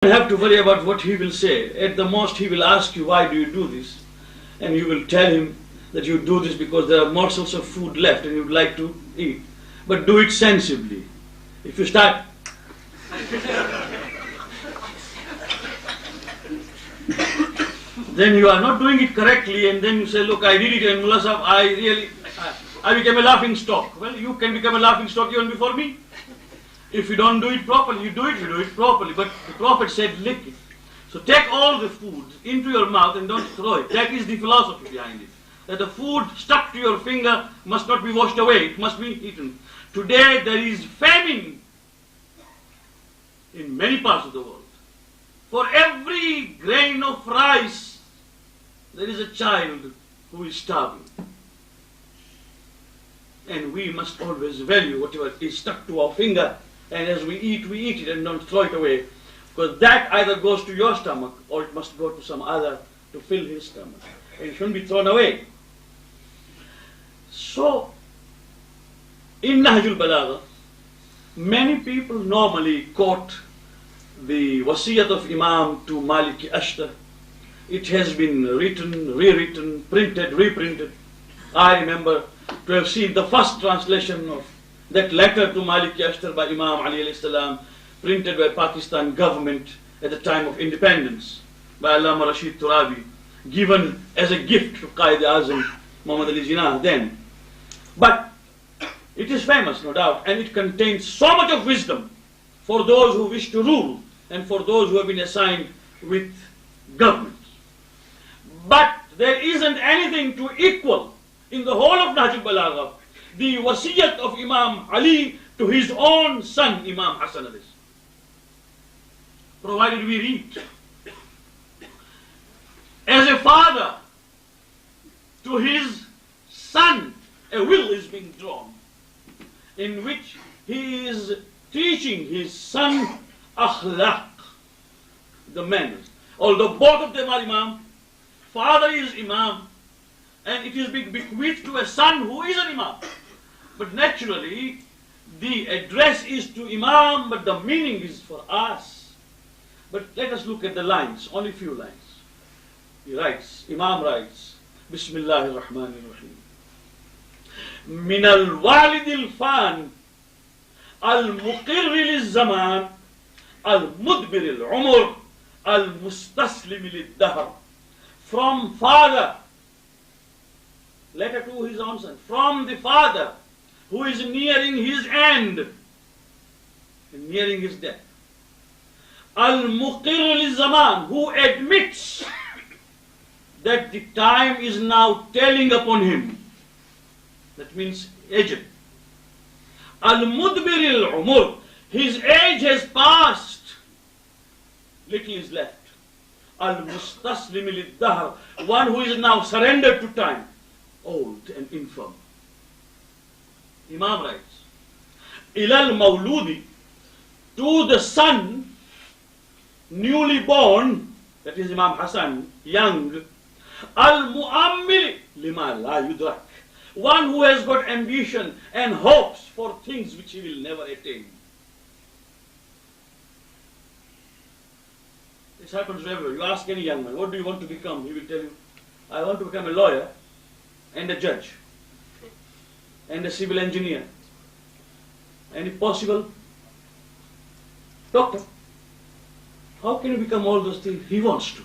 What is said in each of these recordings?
don't have to worry about what he will say. At the most, he will ask you, why do you do this? And you will tell him that you do this because there are morsels of food left and you would like to eat. But do it sensibly. If you start then you are not doing it correctly, and then you say, look, I did it, and Mullah Sahab, I became a laughing stock. Well, you can become a laughing stock even before me. If you don't do it properly, you do it properly. But the Prophet said, lick it. So take all the food into your mouth and don't throw it. That is the philosophy behind it. That the food stuck to your finger must not be washed away. It must be eaten. Today there is famine in many parts of the world. For every grain of rice, there is a child who is starving. And we must always value whatever is stuck to our finger. And as we eat it and don't throw it away. Because that either goes to your stomach or it must go to some other to fill his stomach. And it shouldn't be thrown away. So, in Nahjul Balagha, many people normally quote the wasiyat of Imam to Maliki Ashtar. It has been written, rewritten, printed, reprinted. I remember to have seen the first translation of that letter to Maliki Ashtar by Imam Ali alayhi salam, printed by Pakistan government at the time of independence by Allama Rashid Turabi, given as a gift to Qaid-e-Azam Muhammad Ali Jinnah then. But it is famous, no doubt, and it contains so much of wisdom for those who wish to rule and for those who have been assigned with government. But there isn't anything to equal in the whole of Nahjul Balagha the wasiyat of Imam Ali to his own son, Imam Hassan alayhi, provided we read. As a father to his son, a will is being drawn in which he is teaching his son Akhlaq, the manners. Although both of them are Imam, father is Imam, and it is being bequeathed to a son who is an Imam. But naturally, the address is to Imam, but the meaning is for us. But let us look at the lines, only a few lines. He writes, Imam writes, Bismillahir Rahmanir Rahim. Min al-walid al-fan, al-muqirr lil-zaman, al-mudbir al-umur, al-mustaslim lil-dahr. From father, letter to his own son, from the father who is nearing his end, nearing his death. Al-muqirr lil-zaman, who admits that the time is now telling upon him. That means aged. Al-mudbir al-umur, his age has passed, little is left. Al-mustaslim lil-dahr, one who is now surrendered to time, old and infirm. Imam writes, Ilal Mawludi, to the son, newly born, that is Imam Hassan, young, Al-Mu'ammil lima la yudrak, one who has got ambition and hopes for things which he will never attain. This happens everywhere. You ask any young man, what do you want to become? He will tell you, I want to become a lawyer and a judge and a civil engineer and if possible, doctor. How can you become all those things? He wants to.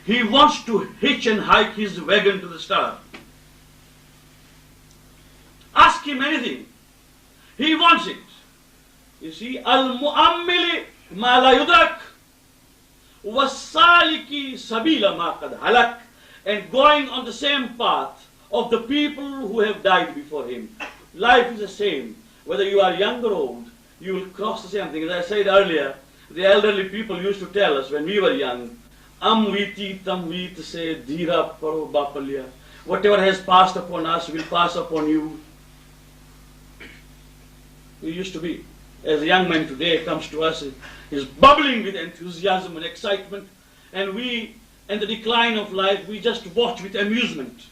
He wants to hitch and hike his wagon to the star. Ask him anything. He wants it. You see, al-mu'ammili ma la yudrak was-saliki sabila ma qad halak, and going on the same path of the people who have died before him. Life is the same. Whether you are young or old, you will cross the same thing. As I said earlier, the elderly people used to tell us when we were young, Amviti tamvit se dhira paro bapalya. Whatever has passed upon us will pass upon you. We used to be. As a young man today comes to us, is bubbling with enthusiasm and excitement, and we, and the decline of life, we just watch with amusement.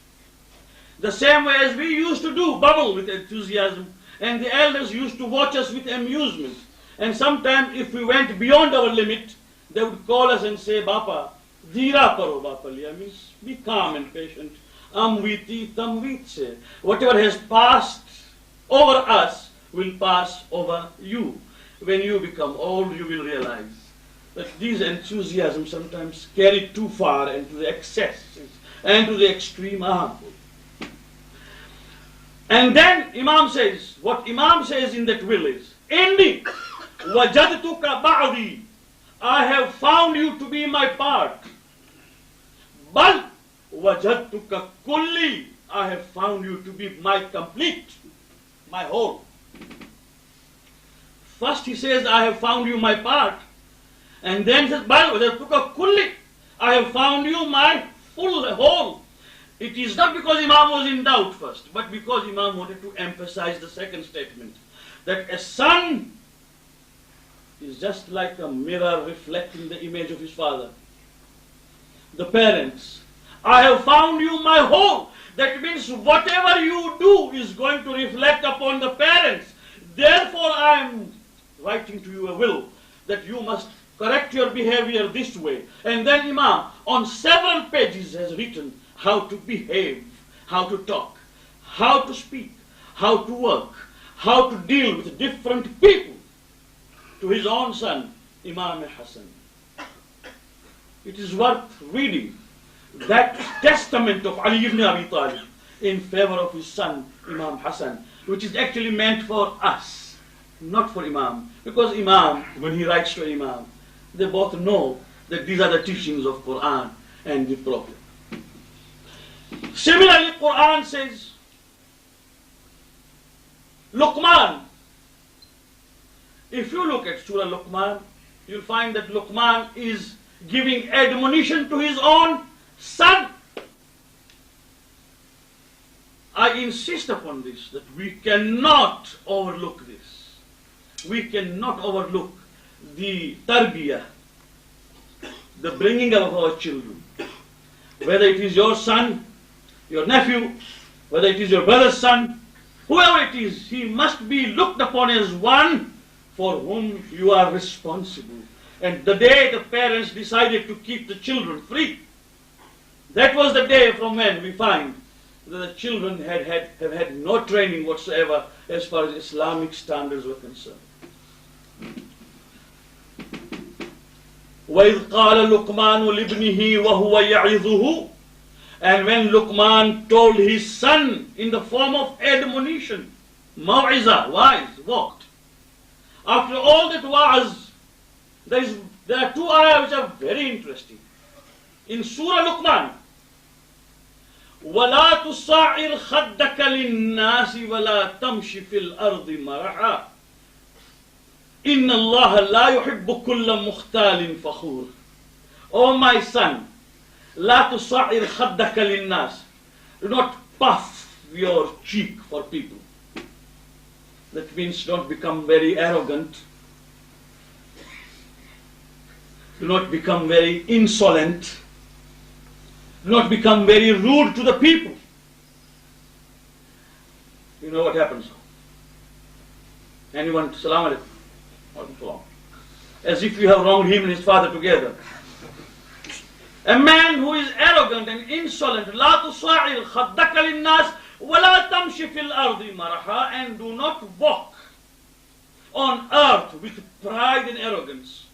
The same way as we used to do, bubble with enthusiasm, and the elders used to watch us with amusement. And sometimes if we went beyond our limit, They would call us and say, Bapa, Dhira paro Bapa liya, means be calm and patient. Amviti tamvitse. Whatever has passed over us will pass over you. When you become old, you will realize that these enthusiasms sometimes carry too far and to the excesses and to the extreme harmful. And then Imam says, what Imam says in that will is, Inni wajadtuka ba'di, I have found you to be my part. Bal wajadtuka kulli, I have found you to be my complete, my whole. First he says, I have found you my part. And then says, Bal wajadtuka kulli, I have found you my full, whole. It is not because Imam was in doubt first, but because Imam wanted to emphasize the second statement, that a son is just like a mirror reflecting the image of his father. The parents, I have found you my whole. That means whatever you do is going to reflect upon the parents. Therefore I am writing to you a will that you must correct your behavior this way. And then Imam on several pages has written how to behave, how to talk, how to speak, how to work, how to deal with different people, to his own son, Imam Hassan. It is worth reading that testament of Ali ibn Abi Talib in favor of his son, Imam Hassan, which is actually meant for us, not for Imam. Because Imam, when he writes to Imam, they both know that these are the teachings of Quran and the Prophet. Similarly, Quran says, Luqman. If you look at Surah Luqman, you'll find that Luqman is giving admonition to his own son. I insist upon this, that we cannot overlook this. We cannot overlook the tarbiyah, the bringing up of our children. Whether it is your son, your nephew, whether it is your brother's son, whoever it is, he must be looked upon as one for whom you are responsible. And the day the parents decided to keep the children free, that was the day from when we find that the children have had no training whatsoever as far as Islamic standards were concerned. وَإِذْ قَالَ لُقْمَانُ لِابْنِهِ وَهُوَ يَعِظُهُ. And when Luqman told his son in the form of admonition, maw'iza, wise, walked. After all that wa'az, there are two ayahs which are very interesting. In Surah Luqman, وَلَا تُصَعِّرْ خَدَّكَ لِلنَّاسِ وَلَا تَمْشِ فِي الْأَرْضِ مَرَحًا إِنَّ اللَّهَ لَا يُحِبُّ كُلَّ مُخْتَالٍ فَخُورٍ. O my son, لَا تُصَعِّرْ خَدَّكَ لِلنَّاسِ. Do not puff your cheek for people. That means don't become very arrogant. Do not become very insolent. Do not become very rude to the people. You know what happens? Anyone, salam alaikum. Walaikum salam. As if you have wronged him and his father together. A man who is arrogant and insolent, لا تصاعر خدك للناس ولا تمشي في الأرض مرحا, and do not walk on earth with pride and arrogance.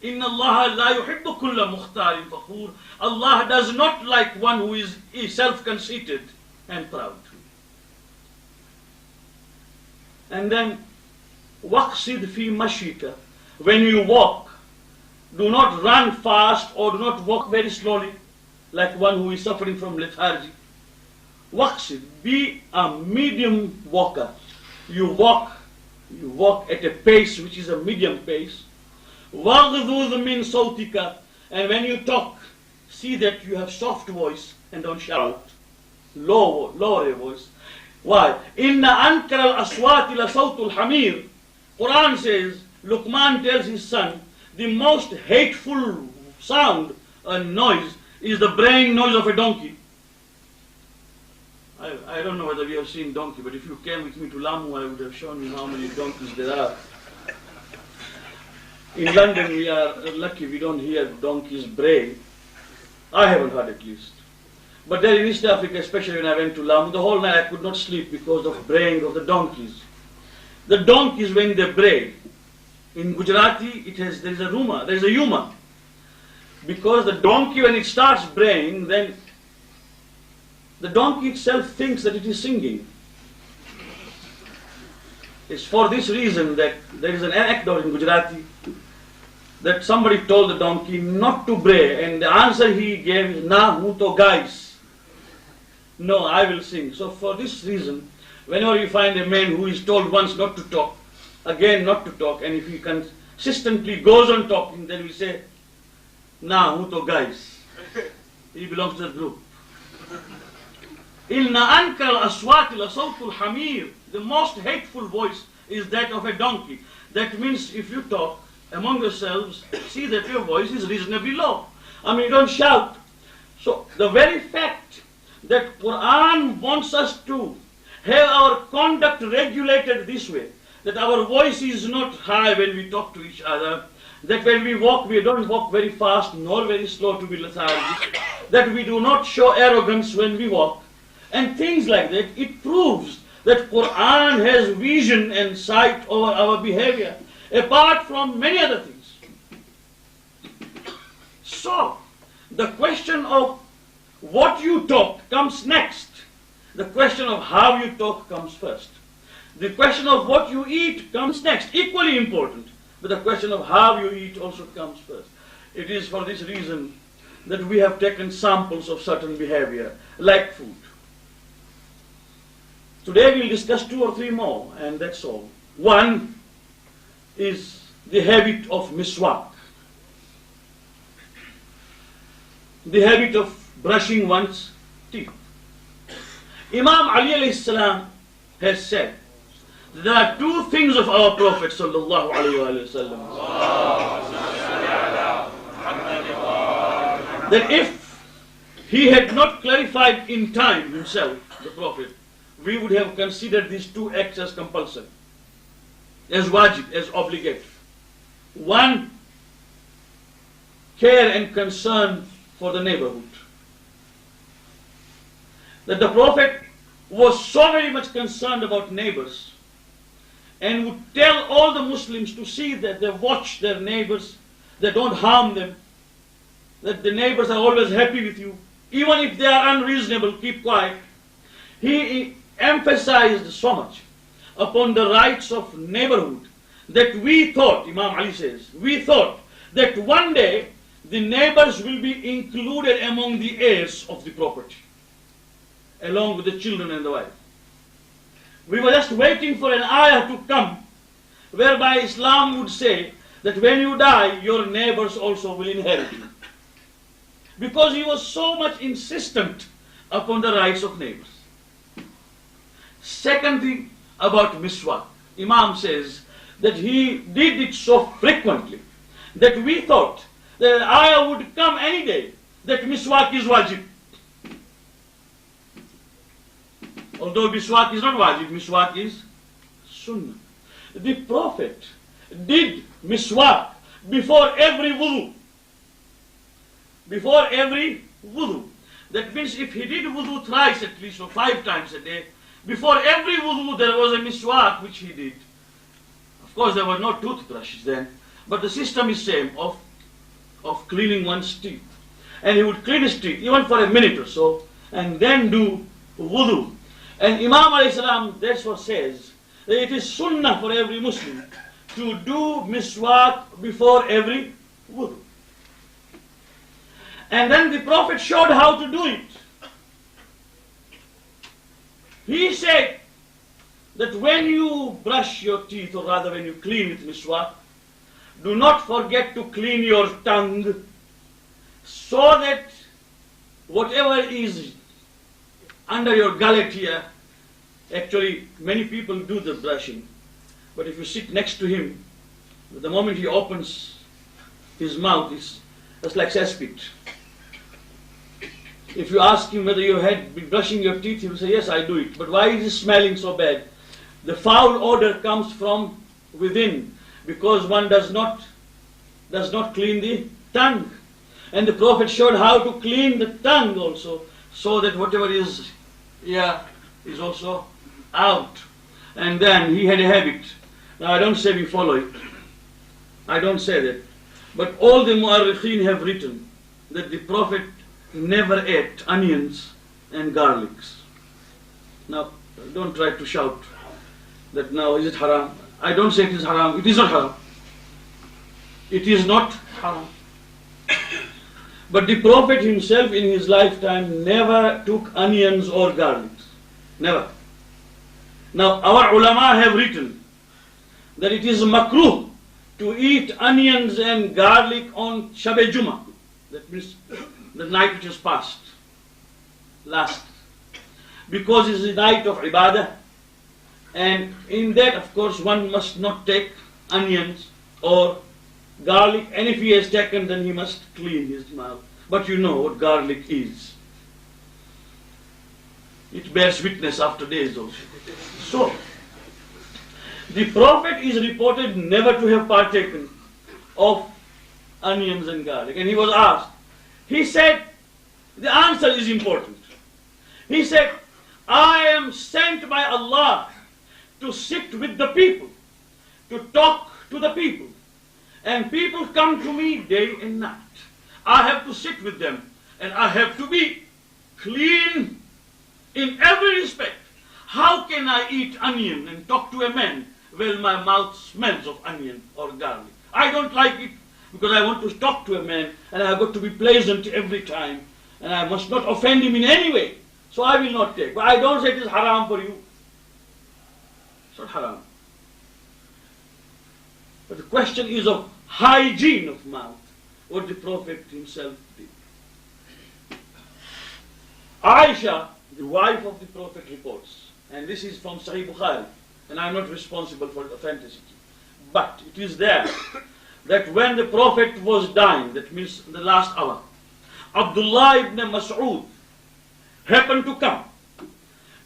إن الله لا يحب كل مختال فخور. Allah does not like one who is self-conceited and proud. And then وَقْصِدْ فِي مَشِيكَ. When you walk, do not run fast or do not walk very slowly like one who is suffering from lethargy. Waqsid, be a medium walker. You walk at a pace which is a medium pace. وَغْضُضْ مِنْ صَوْتِكَ. And when you talk, see that you have soft voice and don't shout. Lower your voice. Why? إِنَّ أَنْكَرَ الْأَصْوَاتِ لَصَوْتُ الْحَمِيرِ. Quran says, Luqman tells his son, the most hateful sound and noise is the braying noise of a donkey. I don't know whether we have seen donkey, but if you came with me to Lamu, I would have shown you how many donkeys there are. In London, we are lucky we don't hear donkeys bray. I haven't heard at least. But there in East Africa, especially when I went to Lamu, the whole night I could not sleep because of braying of the donkeys. The donkeys, when they bray, in Gujarati, there is a rumor, there is a humor. Because the donkey, when it starts braying, then the donkey itself thinks that it is singing. It's for this reason that there is an anecdote in Gujarati that somebody told the donkey not to bray, and the answer he gave is, "Na, hu to gais." No, I will sing. So for this reason, whenever you find a man who is told once not to talk, again not to talk, and if he consistently goes on talking, then we say, "Na, hu to gais." He belongs to the group. Inna ankal aswati la sawtul hamir. The most hateful voice is that of a donkey. That means if you talk among yourselves, see that your voice is reasonably low. I mean, you don't shout. So the very fact that Quran wants us to have our conduct regulated this way, that our voice is not high when we talk to each other, that when we walk, we don't walk very fast nor very slow to be lethargic, that we do not show arrogance when we walk, and things like that, it proves that Quran has vision and sight over our behavior, apart from many other things. So, the question of what you talk comes next. The question of how you talk comes first. The question of what you eat comes next, equally important. But the question of how you eat also comes first. It is for this reason that we have taken samples of certain behavior, like food. Today we'll discuss 2 or 3 more, and that's all. One is the habit of miswak. The habit of brushing one's teeth. Imam Ali alayhi salam has said that there are 2 things of our Prophet sallallahu alayhi wa sallam, that if he had not clarified in time himself, the Prophet, we would have considered these 2 acts as compulsory, as wajib, as obligatory. One, care and concern for the neighborhood. That the Prophet was so very much concerned about neighbors and would tell all the Muslims to see that they watch their neighbors, they don't harm them, that the neighbors are always happy with you. Even if they are unreasonable, keep quiet. He emphasized so much upon the rights of neighborhood that we thought, Imam Ali says, we thought that one day the neighbors will be included among the heirs of the property, along with the children and the wife. We were just waiting for an ayah to come whereby Islam would say that when you die, your neighbors also will inherit you. Because he was so much insistent upon the rights of neighbors. Second thing about miswak, Imam says that he did it so frequently that we thought that an ayah would come any day that miswak is wajib. Although miswak is not wajib, miswak is sunnah. The Prophet did miswak before every wudu. Before every wudu. That means if he did wudu thrice at least, or 5 times a day, before every wudu there was a miswak which he did. Of course there were no toothbrushes then, but the system is same of cleaning one's teeth. And he would clean his teeth even for a minute or so, and then do wudu. And Imam alayhi salam therefore says that it is sunnah for every Muslim to do miswak before every wudu. And then the Prophet showed how to do it. He said that when you brush your teeth, or rather when you clean with miswak, do not forget to clean your tongue, so that whatever is under your gullet here, actually many people do the brushing, but if you sit next to him, the moment he opens his mouth, it's like cesspit. If you ask him whether you had been brushing your teeth, he will say, yes, I do it. But why is it smelling so bad? The foul odor comes from within, because one does not does not clean the tongue. And the Prophet showed how to clean the tongue also, so that whatever is is also out. And then he had a habit. Now I don't say we follow it. I don't say that. But all the mu'arrikheen have written that the Prophet never ate onions and garlics. Now, don't try to shout that now is it haram. I don't say it is haram. It is not haram. It is not haram. But the Prophet himself in his lifetime never took onions or garlics. Never. Now, our ulama have written that it is makruh to eat onions and garlic on Shab-e-Jummah. That means the night which has passed. Last. Because it is the night of ibadah. And in that, of course, one must not take onions or garlic. And if he has taken, then he must clean his mouth. But you know what garlic is. It bears witness after days also. So, the Prophet is reported never to have partaken of onions and garlic. And he was asked. He said, the answer is important. He said, I am sent by Allah to sit with the people, to talk to the people. And people come to me day and night. I have to sit with them. And I have to be clean in every respect. How can I eat onion and talk to a man while my mouth smells of onion or garlic? I don't like it because I want to talk to a man and I have got to be pleasant every time. And I must not offend him in any way. So I will not take. But I don't say it is haram for you. It's not haram. But the question is of hygiene of mouth. What the Prophet himself did. Aisha, the wife of the Prophet, reports, and this is from Sahih Bukhari, and I am not responsible for authenticity, but it is there that when the Prophet was dying, that means in the last hour, Abdullah ibn Mas'ud happened to come.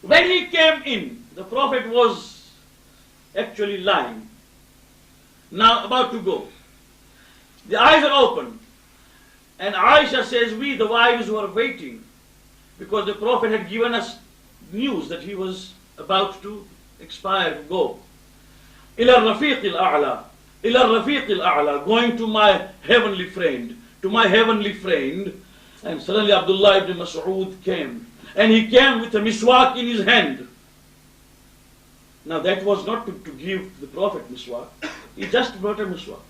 When he came in, the Prophet was actually lying, now about to go. The eyes are open, and Aisha says, we, the wives, were waiting, because the Prophet had given us news that he was about to expire, to go. Ila Rafiq al-A'la, Ila Rafiq al-A'la, going to my heavenly friend, to my heavenly friend. And suddenly Abdullah ibn Mas'ud came, and he came with a miswak in his hand. Now that was not to give the Prophet miswak, he just brought a miswak.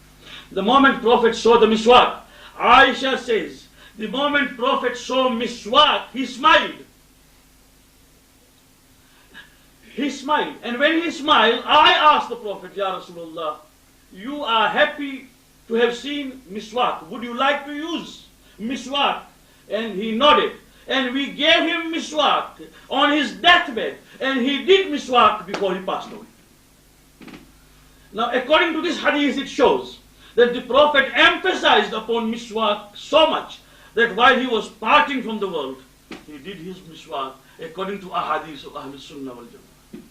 The moment Prophet saw the miswak, Aisha says, the moment Prophet saw miswak, he smiled. He smiled. And when he smiled, I asked the Prophet, Ya Rasulullah, you are happy to have seen miswak. Would you like to use miswak? And he nodded. And we gave him miswak on his deathbed. And he did miswak before he passed away. Now, according to this hadith, it shows that the Prophet emphasized upon miswak so much that while he was parting from the world, he did his miswak according to ahadith of Ahlul Sunnah wal Jama'ah.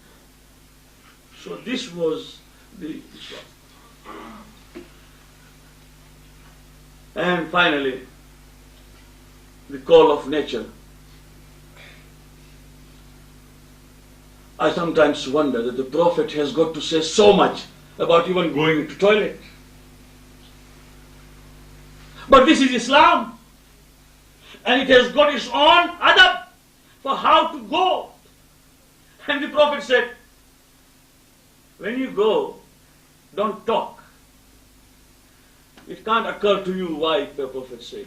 So this was the miswak. And finally, the call of nature. I sometimes wonder that the Prophet has got to say so much about even going to toilet. But this is Islam. And it has got its own adab for how to go. And the Prophet said, when you go, don't talk. It can't occur to you why the Prophet said.